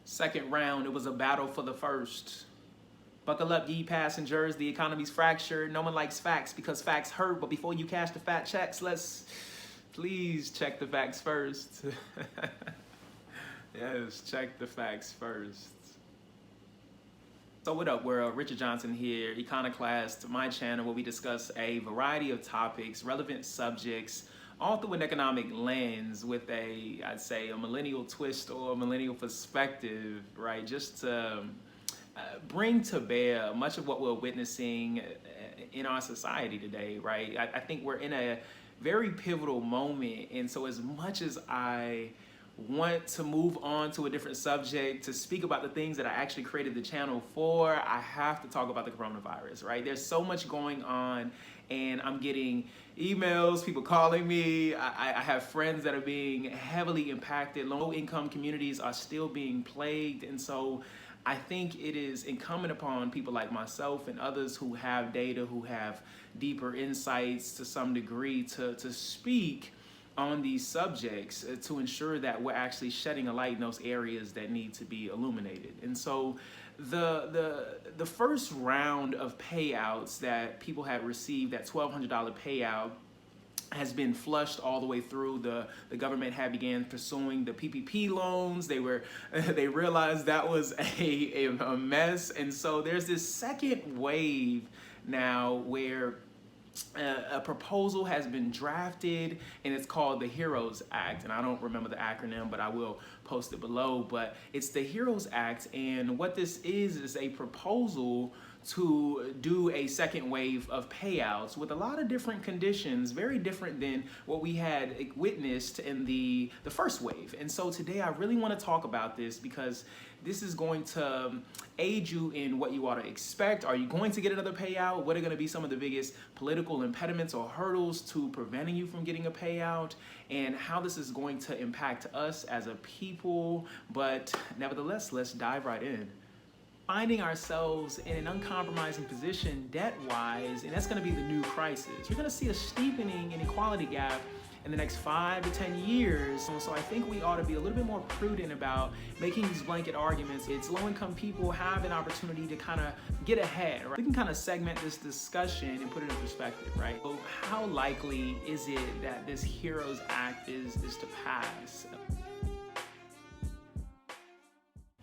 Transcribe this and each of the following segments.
Second round, it was a battle for the first. Buckle up, ye passengers, the economy's fractured. No one likes facts because facts hurt, but before you cash the fat checks, let's please check the facts first. Yes, check the facts first. So what up world, Richard Johnson here, Econoclast, my channel where we discuss a variety of topics, relevant subjects, all through an economic lens with I'd say a millennial twist or a millennial perspective, right? Just to bring to bear much of what we're witnessing in our society today, right? I think we're in a very pivotal moment, and so as much as I want to move on to a different subject, to speak about the things that I actually created the channel for, I have to talk about the coronavirus, right? There's so much going on, and I'm getting emails, people calling me. I have friends that are being heavily impacted. Low-income communities are still being plagued, and so I think it is incumbent upon people like myself and others who have data, who have deeper insights to some degree, to speak on these subjects to ensure that we're actually shedding a light in those areas that need to be illuminated. And so the first round of payouts that people had received, that $1,200 payout, has been flushed all the way through. The government had began pursuing the PPP loans. They realized that was a mess. And so there's this second wave now where a proposal has been drafted, and it's called the HEROES Act. And I don't remember the acronym, but I will post it below. But it's the HEROES Act, and what this is a proposal to do a second wave of payouts with a lot of different conditions, very different than what we had witnessed in the first wave. And so today I really want to talk about this because this is going to aid you in what you ought to expect. Are you going to get another payout? What are going to be some of the biggest political impediments or hurdles to preventing you from getting a payout, and how this is going to impact us as a people? But nevertheless, let's dive right in. Finding ourselves in an uncompromising position debt-wise, and that's going to be the new crisis. You're going to see a steepening inequality gap in the next 5 to 10 years. So I think we ought to be a little bit more prudent about making these blanket arguments. It's low-income people have an opportunity to kind of get ahead, right? We can kind of segment this discussion and put it in perspective, right? So how likely is it that this HEROES Act is to pass?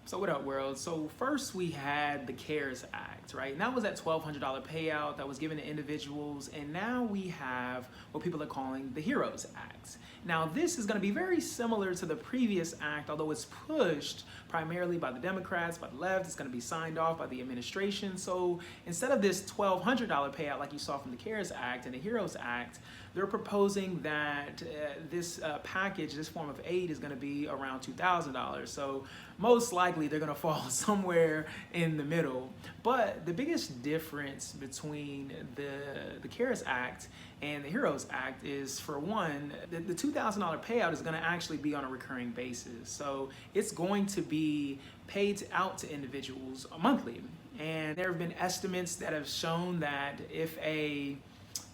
So what up world? So first we had the CARES Act, right? And that was that $1,200 payout that was given to individuals. And now we have what people are calling the HEROES Act. Now this is going to be very similar to the previous act, although it's pushed primarily by the Democrats, by the left. It's going to be signed off by the administration. So instead of this $1,200 payout like you saw from the CARES Act and the HEROES Act, they're proposing that this package, this form of aid, is going to be around $2,000. So most likely they're going to fall somewhere in the middle. But the biggest difference between the CARES Act and the HEROES Act is, for one, the $2,000 payout is going to actually be on a recurring basis. So it's going to be paid out to individuals monthly. And there have been estimates that have shown that if a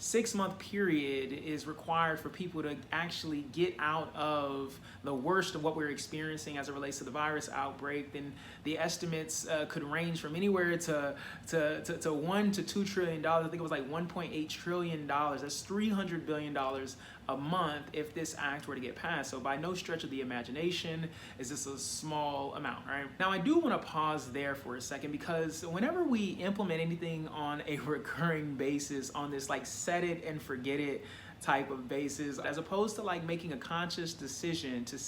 6-month period is required for people to actually get out of the worst of what we're experiencing as it relates to the virus outbreak, then the estimates could range from anywhere to $1 to $2 trillion. I think it was like $1.8 trillion. That's $300 billion a month if this act were to get passed. So by no stretch of the imagination is this a small amount, right? Now I do want to pause there for a second, because whenever we implement anything on a recurring basis, on this like set it and forget it type of basis, as opposed to like making a conscious decision to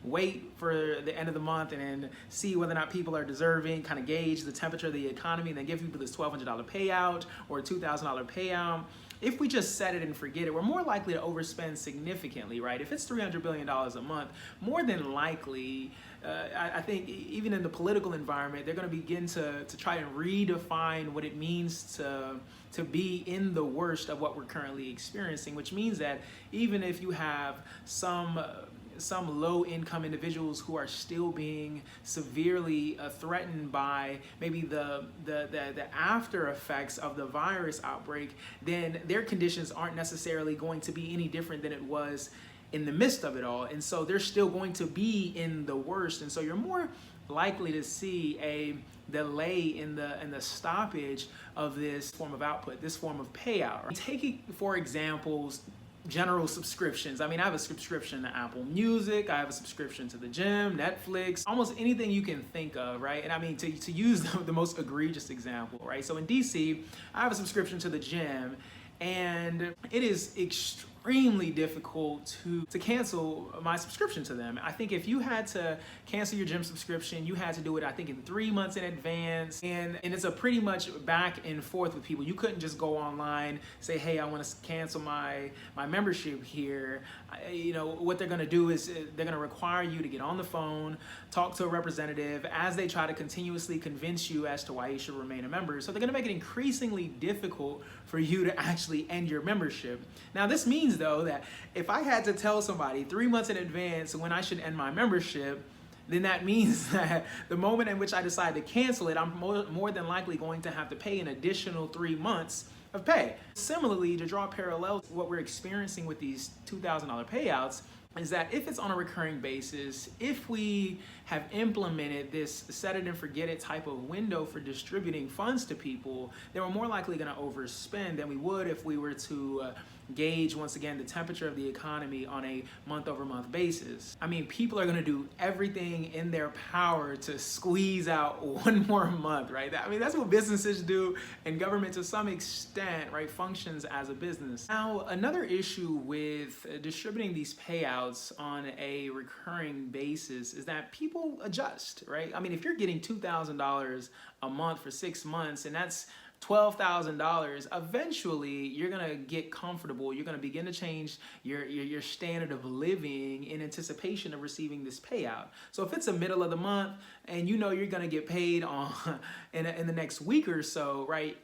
wait for the end of the month and then see whether or not people are deserving, kind of gauge the temperature of the economy, and then give people this $1,200 payout or a $2,000 payout. If we just set it and forget it, we're more likely to overspend significantly, right? If it's $300 billion a month, more than likely, I think even in the political environment, they're going to begin to try and redefine what it means to be in the worst of what we're currently experiencing, which means that even if you have some low-income individuals who are still being severely threatened by maybe the after effects of the virus outbreak, then their conditions aren't necessarily going to be any different than it was in the midst of it all. And so they're still going to be in the worst. And so you're more likely to see a delay in the stoppage of this form of output, this form of payout. Taking, for examples, general subscriptions. I mean, I have a subscription to Apple Music, I have a subscription to the gym, Netflix, almost anything you can think of, right? And I mean, to use the most egregious example, right? So in DC, I have a subscription to the gym, and it is extremely difficult to cancel my subscription to them. I think if you had to cancel your gym subscription, you had to do it, I think, in 3 months in advance. And it's a pretty much back and forth with people. You couldn't just go online, say, hey, I want to cancel my membership here. You know, what they're going to do is they're going to require you to get on the phone, talk to a representative as they try to continuously convince you as to why you should remain a member. So they're going to make it increasingly difficult for you to actually end your membership. Now, this means, though, that if I had to tell somebody 3 months in advance when I should end my membership, then that means that the moment in which I decide to cancel it, I'm more than likely going to have to pay an additional 3 months of pay. Similarly, to draw a parallel to what we're experiencing with these $2,000 payouts, is that if it's on a recurring basis, if we have implemented this set it and forget it type of window for distributing funds to people, then we're more likely going to overspend than we would if we were to gauge, once again, the temperature of the economy on a month-over-month basis. I mean, people are going to do everything in their power to squeeze out one more month, right? I mean, that's what businesses do, and government to some extent, right, functions as a business. Now, another issue with distributing these payouts on a recurring basis is that people adjust, right? I mean, if you're getting $2,000 a month for 6 months, and that's $12,000, eventually you're gonna get comfortable. You're gonna begin to change your standard of living in anticipation of receiving this payout. So if it's the middle of the month and you know you're gonna get paid on in the next week or so, right?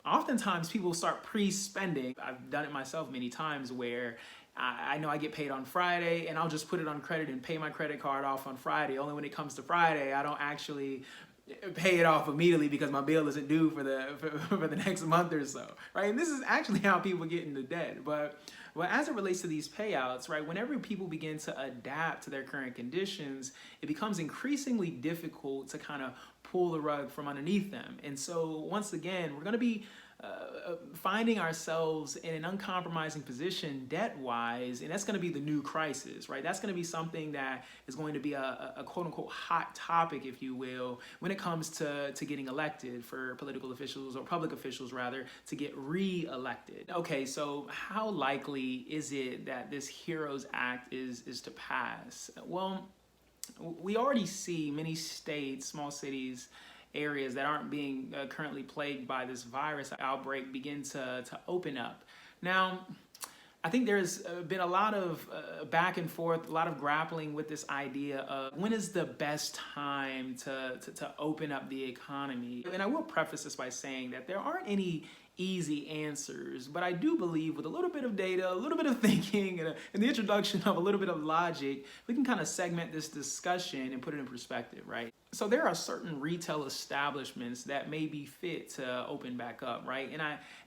Oftentimes people start pre-spending. I've done it myself many times where I know I get paid on Friday and I'll just put it on credit and pay my credit card off on Friday. Only when it comes to Friday, I don't actually pay it off immediately because my bill isn't due for the next month or so, right? And this is actually how people get into debt. But as it relates to these payouts, right, whenever people begin to adapt to their current conditions, it becomes increasingly difficult to kind of pull the rug from underneath them. And so once again, we're going to be finding ourselves in an uncompromising position debt-wise, and that's going to be the new crisis, right? That's going to be something that is going to be a quote-unquote hot topic, if you will, when it comes to getting elected for political officials, or public officials rather, to get re-elected. Okay, so how likely is it that this HEROES Act is to pass? Well, we already see many states, small cities, areas that aren't being currently plagued by this virus outbreak begin to open up. Now, I think there's been a lot of back and forth, a lot of grappling with this idea of when is the best time to open up the economy. And I will preface this by saying that there aren't any easy answers, but I do believe with a little bit of data, a little bit of thinking, and the introduction of a little bit of logic, we can kind of segment this discussion and put it in perspective, right? So there are certain retail establishments that may be fit to open back up, right? And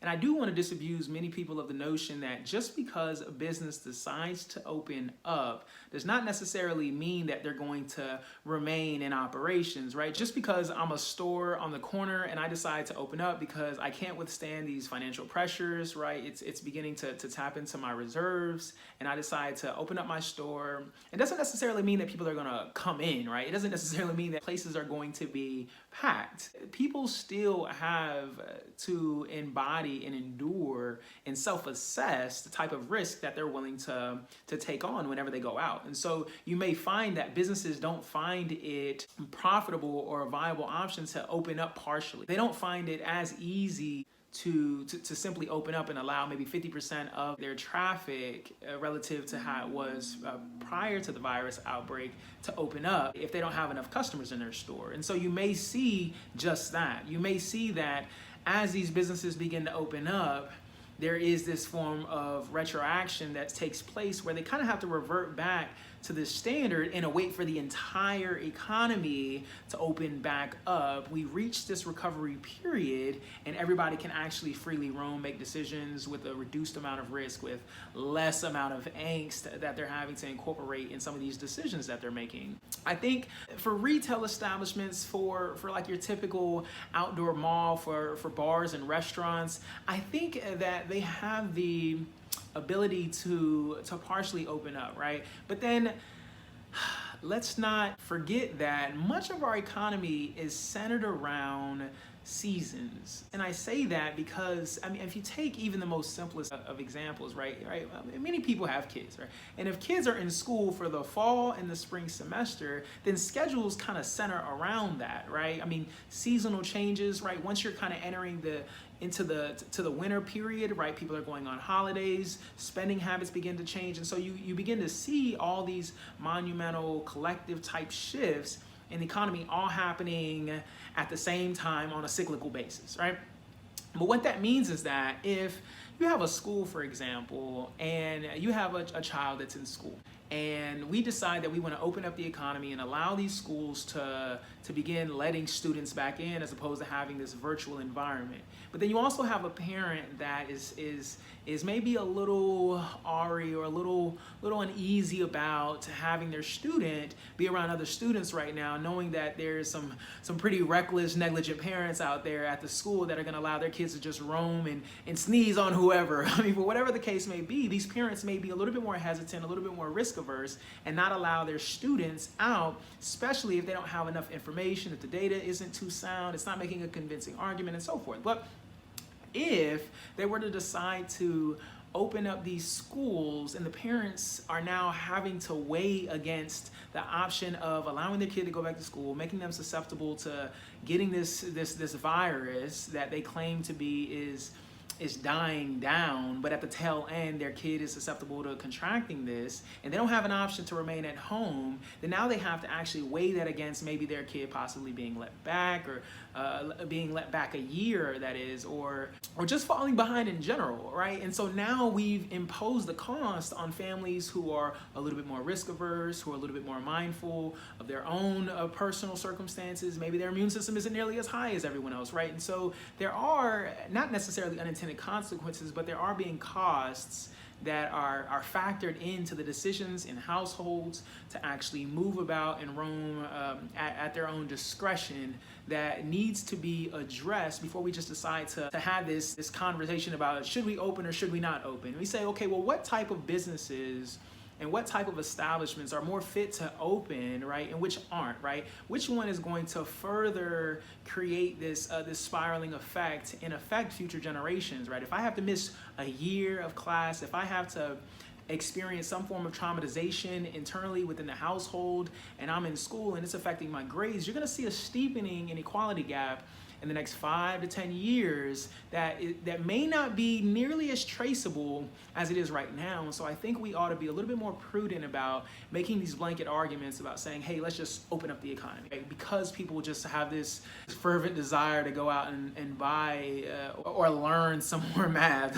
I do want to disabuse many people of the notion that just because a business decides to open up does not necessarily mean that they're going to remain in operations, right? Just because I'm a store on the corner and I decide to open up because I can't withstand these financial pressures, right? It's beginning to tap into my reserves, and I decide to open up my store. It doesn't necessarily mean that people are going to come in, right? It doesn't necessarily mean that places are going to be packed. People still have to embody and endure and self-assess the type of risk that they're willing to take on whenever they go out. And so you may find that businesses don't find it profitable or a viable option to open up partially. They don't find it as easy to simply open up and allow maybe 50% of their traffic relative to how it was prior to the virus outbreak to open up if they don't have enough customers in their store. And so you may see just that. You may see that as these businesses begin to open up, there is this form of retroaction that takes place where they kind of have to revert back to this standard and await for the entire economy to open back up, we reach this recovery period and everybody can actually freely roam, make decisions with a reduced amount of risk, with less amount of angst that they're having to incorporate in some of these decisions that they're making. I think for retail establishments, for like your typical outdoor mall, for bars and restaurants, I think that they have the ability to partially open up, right? But then let's not forget that much of our economy is centered around seasons. And I say that because, I mean, if you take even the most simplest of examples, right? Many people have kids, right? And if kids are in school for the fall and the spring semester, then schedules kind of center around that, right? I mean, seasonal changes, right? Once you're kind of entering into the winter period, right? People are going on holidays, spending habits begin to change. And so you begin to see all these monumental collective type shifts in the economy all happening at the same time on a cyclical basis, right? But what that means is that if you have a school, for example, and you have a child that's in school, and we decide that we want to open up the economy and allow these schools to begin letting students back in as opposed to having this virtual environment. But then you also have a parent that is maybe a little awry or a little uneasy about having their student be around other students right now, knowing that there's some pretty reckless, negligent parents out there at the school that are going to allow their kids to just roam and sneeze on whoever. I mean, but whatever the case may be, these parents may be a little bit more hesitant, a little bit more risk averse, and not allow their students out, especially if they don't have enough information, if the data isn't too sound, it's not making a convincing argument, and so forth. But if they were to decide to open up these schools and the parents are now having to weigh against the option of allowing their kid to go back to school, making them susceptible to getting this virus that they claim to be is dying down, but at the tail end their kid is susceptible to contracting this, and they don't have an option to remain at home, then now they have to actually weigh that against maybe their kid possibly being let back, or being let back a year, that is, or just falling behind in general, right? And so now we've imposed the cost on families who are a little bit more risk averse, who are a little bit more mindful of their own personal circumstances. Maybe their immune system isn't nearly as high as everyone else, right? And so there are not necessarily unintended consequences, but there are being costs that are factored into the decisions in households to actually move about and roam at their own discretion, that needs to be addressed before we just decide to have this conversation about should we open or should we not open. We say, okay, well, what type of businesses and what type of establishments are more fit to open, right, and which aren't, right? Which one is going to further create this spiraling effect and affect future generations, right? If I have to miss a year of class, if I have to experience some form of traumatization internally within the household, and I'm in school and it's affecting my grades, you're going to see a steepening inequality gap in the next 5 to 10 years that may not be nearly as traceable as it is right now. So I think we ought to be a little bit more prudent about making these blanket arguments about saying, hey, let's just open up the economy, right? Because people just have this fervent desire to go out and buy or learn some more math.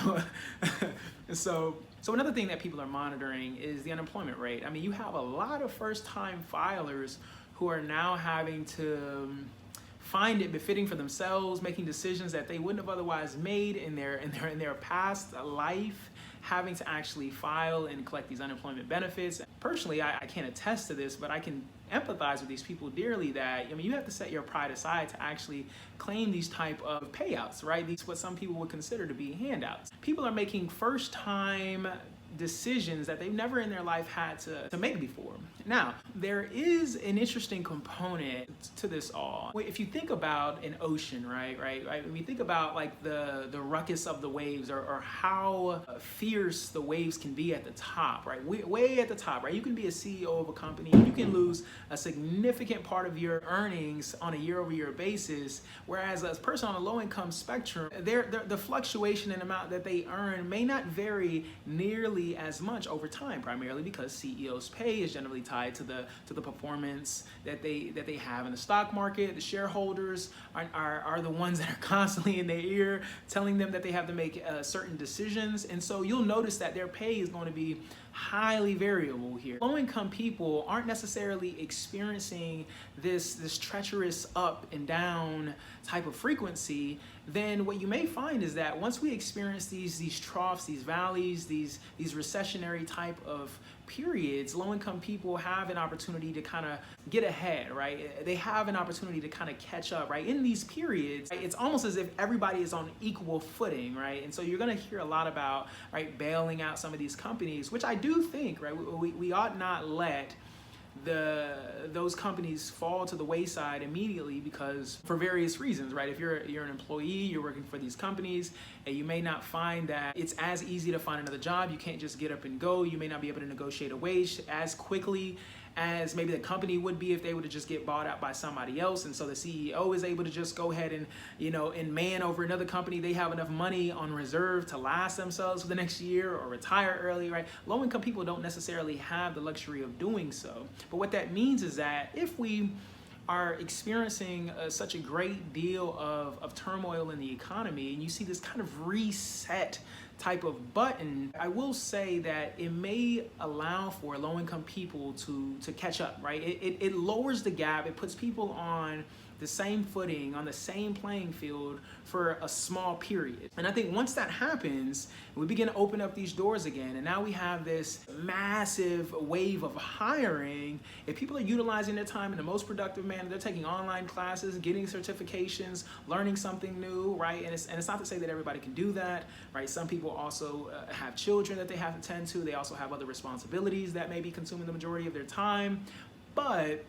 So another thing that people are monitoring is the unemployment rate. I mean, you have a lot of first-time filers who are now having to find it befitting for themselves, making decisions that they wouldn't have otherwise made in their past life, having to actually file and collect these unemployment benefits. Personally, I can't attest to this, but I can empathize with these people dearly that, I mean, you have to set your pride aside to actually claim these type of payouts, right? These what some people would consider to be handouts. People are making first-time decisions that they've never in their life had to make before. Now, there is an interesting component to this all. If you think about an ocean, right? When you think about like the ruckus of the waves, or how fierce the waves can be at the top, right? Way at the top, right? You can be a CEO of a company and you can lose a significant part of your earnings on a year-over-year basis, whereas a person on a low-income spectrum, the fluctuation in amount that they earn may not vary nearly as much over time, primarily because CEOs' pay is generally tied to the performance that they have in the stock market. The shareholders are the ones that are constantly in their ear telling them that they have to make certain decisions, and so you'll notice that their pay is going to be highly variable here. Low-income people aren't necessarily experiencing this treacherous up and down type of frequency. Then what you may find is that once we experience these troughs, these valleys, these recessionary type of periods, low-income people have an opportunity to kind of get ahead, right? They have an opportunity to kind of catch up, right? In these periods, right, it's almost as if everybody is on equal footing, right? And so you're going to hear a lot about, right, bailing out some of these companies, which I do think, right, we ought not let those companies fall to the wayside immediately, because for various reasons, right? If you're an employee, you're working for these companies, and you may not find that it's as easy to find another job. You can't just get up and go. You may not be able to negotiate a wage as quickly as maybe the company would be if they were to just get bought out by somebody else. And so the CEO is able to just go ahead and, and man over another company. They have enough money on reserve to last themselves for the next year or retire early, right? Low-income people don't necessarily have the luxury of doing so. But what that means is that if we are experiencing such a great deal of turmoil in the economy, and you see this kind of reset type of button, I will say that it may allow for low-income people to catch up, right? It lowers the gap. It puts people on the same footing, on the same playing field for a small period. And I think once that happens, we begin to open up these doors again, and now we have this massive wave of hiring. If people are utilizing their time in the most productive manner, they're taking online classes, getting certifications, learning something new, right? And it's not to say that everybody can do that, right? Some people also have children that they have to tend to. They also have other responsibilities that may be consuming the majority of their time. But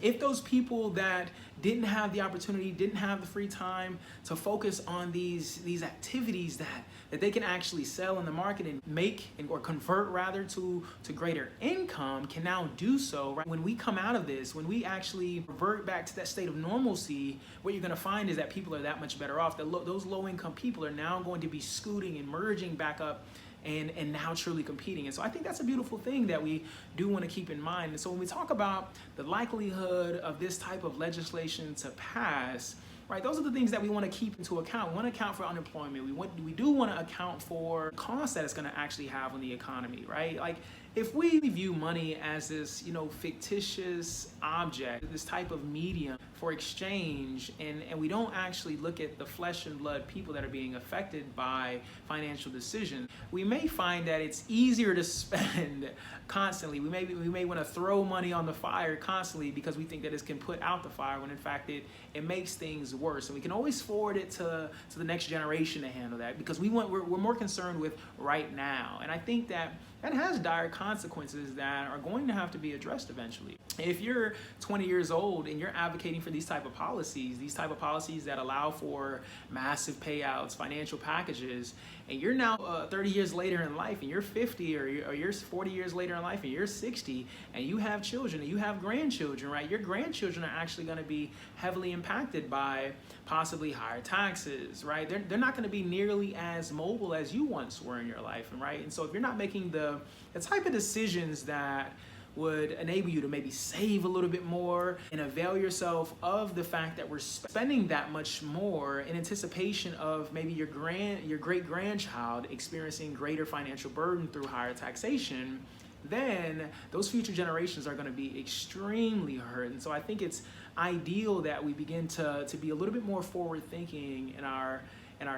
if those people that didn't have the opportunity, didn't have the free time to focus on these activities that they can actually sell in the market and make or convert rather to greater income, can now do so, right? When we come out of this, when we actually revert back to that state of normalcy, what you're going to find is that people are that much better off. Those low-income people are now going to be scooting and merging back up and now truly competing. And so I think that's a beautiful thing that we do want to keep in mind. And so when we talk about the likelihood of this type of legislation to pass, right, those are the things that we want to keep into account. We want to account for unemployment. We do want to account for costs that it's going to actually have on the economy, right? Like, if we view money as this, fictitious object, this type of medium for exchange, and we don't actually look at the flesh and blood people that are being affected by financial decisions, we may find that it's easier to spend constantly. We may want to throw money on the fire constantly because we think that it can put out the fire, when in fact it makes things worse. And we can always forward it to the next generation to handle that, because we're more concerned with right now. And I think that has dire consequences that are going to have to be addressed eventually. If you're 20 years old and you're advocating for these type of policies that allow for massive payouts, financial packages, and you're now 30 years later in life, and you're 50, or you're 40 years later in life, and you're 60, and you have children, and you have grandchildren, right? Your grandchildren are actually going to be heavily impacted by possibly higher taxes, right? They're not going to be nearly as mobile as you once were in your life, right? And so if you're not making the type of decisions that would enable you to maybe save a little bit more and avail yourself of the fact that we're spending that much more in anticipation of maybe your great-grandchild experiencing greater financial burden through higher taxation, then those future generations are going to be extremely hurt. And so I think it's ideal that we begin to be a little bit more forward-thinking in our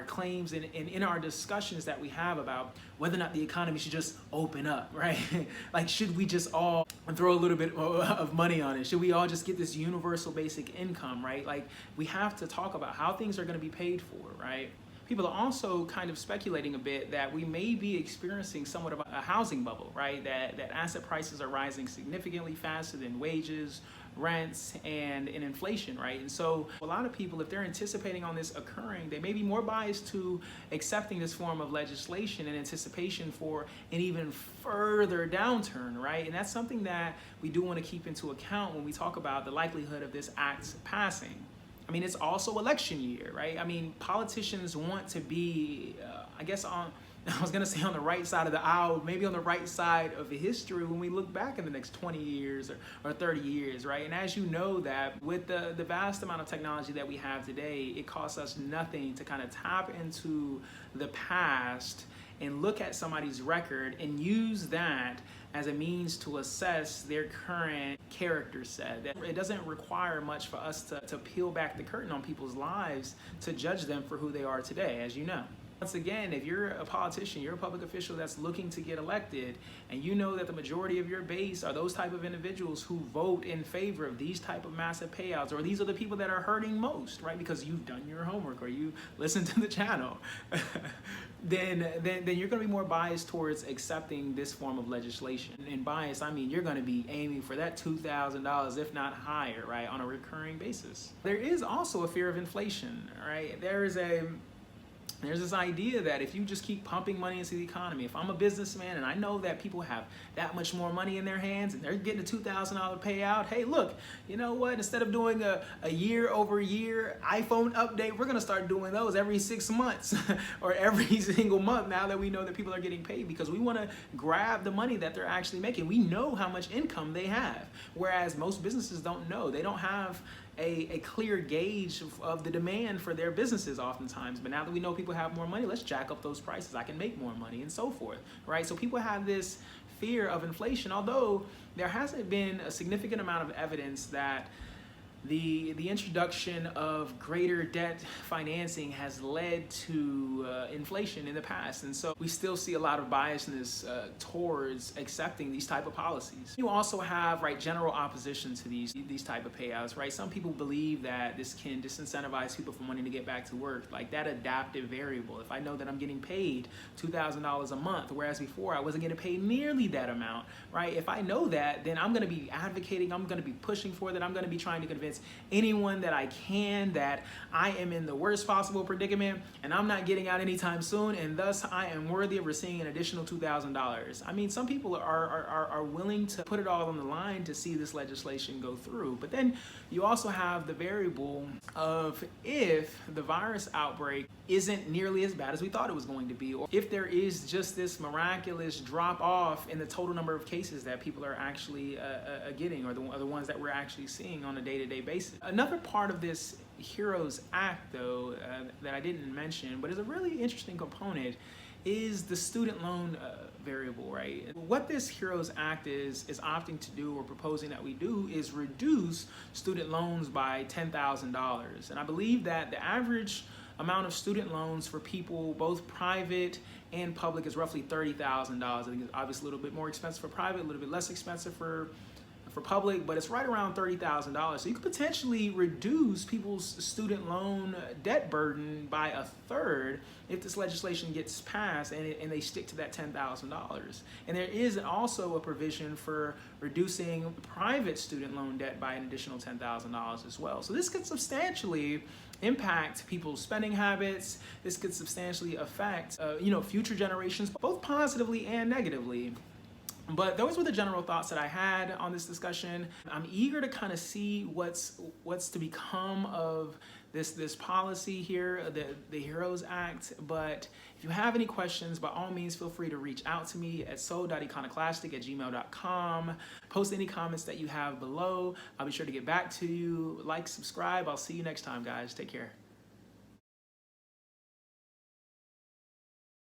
claims and in our discussions that we have about whether or not the economy should just open up, right? Like, should we just all throw a little bit of money on it? Should we all just get this universal basic income, right? Like, we have to talk about how things are going to be paid for, right? People are also kind of speculating a bit that we may be experiencing somewhat of a housing bubble, right? That asset prices are rising significantly faster than wages, rents, and inflation, right? And so a lot of people, if they're anticipating on this occurring, they may be more biased to accepting this form of legislation in anticipation for an even further downturn, right? And that's something that we do want to keep into account when we talk about the likelihood of this act passing. I mean, it's also election year, right? I mean, politicians want to be, I was going to say on the right side of the aisle, maybe on the right side of history when we look back in the next 20 years or 30 years, right? And as you know, that with the vast amount of technology that we have today, it costs us nothing to kind of tap into the past and look at somebody's record and use that as a means to assess their current character set. It doesn't require much for us to peel back the curtain on people's lives to judge them for who they are today, as you know. Once again, if you're a politician, you're a public official that's looking to get elected, and you know that the majority of your base are those type of individuals who vote in favor of these type of massive payouts, or these are the people that are hurting most, right? Because you've done your homework or you listen to the channel, then you're going to be more biased towards accepting this form of legislation. And biased, I mean, you're going to be aiming for that $2,000, if not higher, right, on a recurring basis. There is also a fear of inflation, right? There's this idea that if you just keep pumping money into the economy, if I'm a businessman and I know that people have that much more money in their hands and they're getting a $2,000 payout, hey, look, you know what? Instead of doing a year-over-year iPhone update, we're going to start doing those every 6 months or every single month now that we know that people are getting paid, because we want to grab the money that they're actually making. We know how much income they have, whereas most businesses don't know. They don't have a clear gauge of the demand for their businesses oftentimes. But now that we know people have more money, let's jack up those prices. I can make more money and so forth, right? So people have this fear of inflation, although there hasn't been a significant amount of evidence that the introduction of greater debt financing has led to inflation in the past. And so we still see a lot of biasness towards accepting these type of policies. You also have, right, general opposition to these type of payouts, right? Some people believe that this can disincentivize people from wanting to get back to work, like that adaptive variable. If I know that I'm getting paid $2,000 a month, whereas before I wasn't getting paid nearly that amount, right? If I know that, then I'm going to be advocating, I'm going to be pushing for that, I'm going to be trying to convince anyone that I can that I am in the worst possible predicament and I'm not getting out anytime soon, and thus I am worthy of receiving an additional $2,000. I mean, some people are willing to put it all on the line to see this legislation go through. But then you also have the variable of if the virus outbreak isn't nearly as bad as we thought it was going to be, or if there is just this miraculous drop off in the total number of cases that people are actually getting, or the ones that we're actually seeing on a day-to-day basis. Another part of this HEROES Act, though, that I didn't mention, but is a really interesting component, is the student loan variable, right? What this HEROES Act is opting to do, or proposing that we do, is reduce student loans by $10,000. And I believe that the average amount of student loans for people, both private and public, is roughly $30,000. I think it's obviously a little bit more expensive for private, a little bit less expensive for public, but it's right around $30,000. So you could potentially reduce people's student loan debt burden by a third if this legislation gets passed and they stick to that $10,000. And there is also a provision for reducing private student loan debt by an additional $10,000 as well. So this could substantially impact people's spending habits. This could substantially affect future generations, both positively and negatively. But those were the general thoughts that I had on this discussion. I'm eager to kind of see what's to become of this policy here, the HEROES Act. But if you have any questions, by all means, feel free to reach out to me at so.econoclastic@gmail.com. Post any comments that you have below. I'll be sure to get back to you. Like, subscribe. I'll see you next time, guys. Take care.